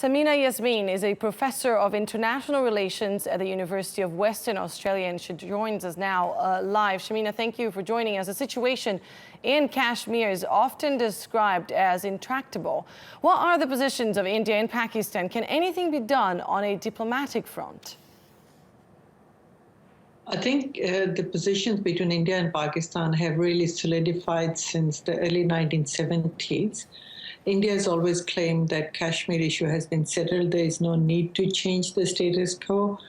Samina Yasmeen is a professor of international relations at the University of Western Australia, and she joins us now live. Samina, thank you for joining us. The situation in Kashmir is often described as intractable. What are the positions of India and Pakistan? Can anything be done on a diplomatic front? I think the positions between India and Pakistan have really solidified since the early 1970s. India has always claimed that Kashmir issue has been settled. There is no need to change the status quo.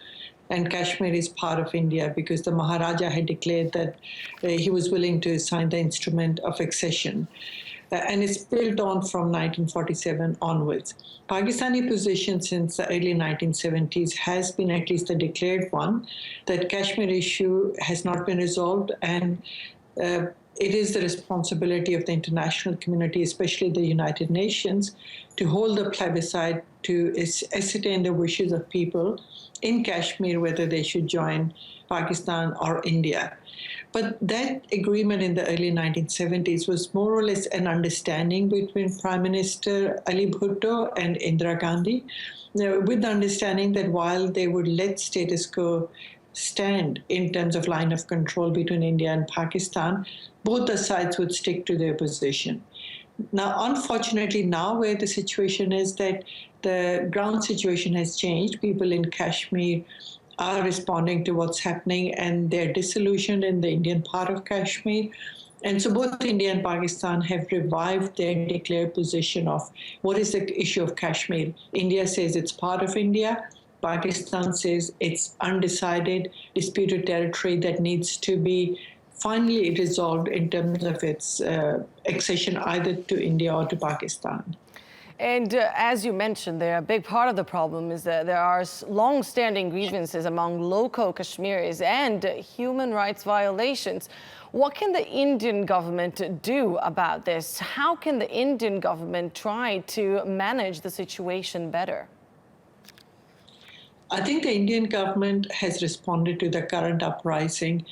And Kashmir is part of India because the Maharaja had declared that he was willing to sign the instrument of accession. And it's built on from 1947 onwards. Pakistani position since the early 1970s has been at least a declared one, that Kashmir issue has not been resolved, and it is the responsibility of the international community, especially the United Nations, to hold the plebiscite to ascertain the wishes of people in Kashmir, whether they should join Pakistan or India. But that agreement in the early 1970s was more or less an understanding between Prime Minister Ali Bhutto and Indira Gandhi, with the understanding that while they would let status quo stand in terms of line of control between India and Pakistan, both the sides would stick to their position. Now, unfortunately, now where the situation is that the ground situation has changed, people in Kashmir are responding to what's happening, and they're disillusioned in the Indian part of Kashmir. And so both India and Pakistan have revived their declared position of what is the issue of Kashmir. India says it's part of India. Pakistan says it's undecided, disputed territory that needs to be finally resolved in terms of its accession either to India or to Pakistan. And as you mentioned, a big part of the problem is that there are long-standing grievances among local Kashmiris and human rights violations. What can the Indian government do about this? How can the Indian government try to manage the situation better? I think the Indian government has responded to the current uprising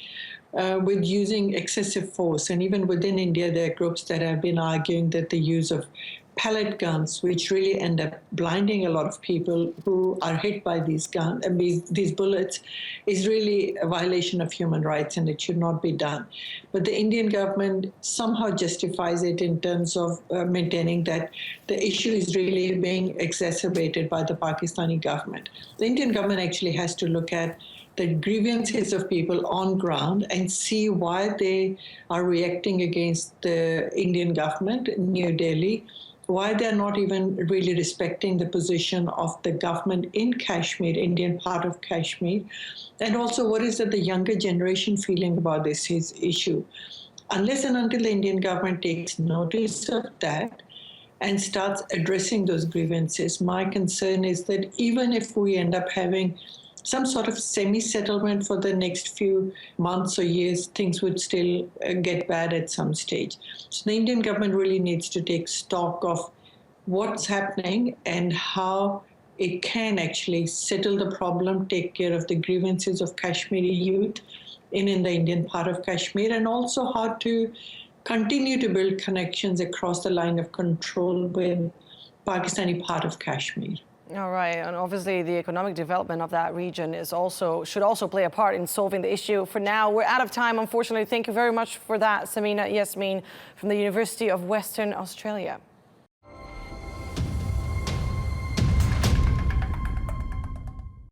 with using excessive force. And even within India, there are groups that have been arguing that the use of pellet guns, which really end up blinding a lot of people who are hit by these guns, these bullets, is really a violation of human rights, and it should not be done. But the Indian government somehow justifies it in terms of maintaining that the issue is really being exacerbated by the Pakistani government. The Indian government actually has to look at the grievances of people on ground and see why they are reacting against the Indian government in New Delhi, why they're not even really respecting the position of the government in Kashmir, Indian part of Kashmir, and also what is the younger generation feeling about this issue. Unless and until the Indian government takes notice of that and starts addressing those grievances, my concern is that even if we end up having some sort of semi-settlement for the next few months or years, things would still get bad at some stage. So the Indian government really needs to take stock of what's happening and how it can actually settle the problem, take care of the grievances of Kashmiri youth in the Indian part of Kashmir, and also how to continue to build connections across the line of control with Pakistani part of Kashmir. All right, and obviously the economic development of that region should also play a part in solving the issue. For now, we're out of time, unfortunately. Thank you very much for that, Samina Yasmeen from the University of Western Australia.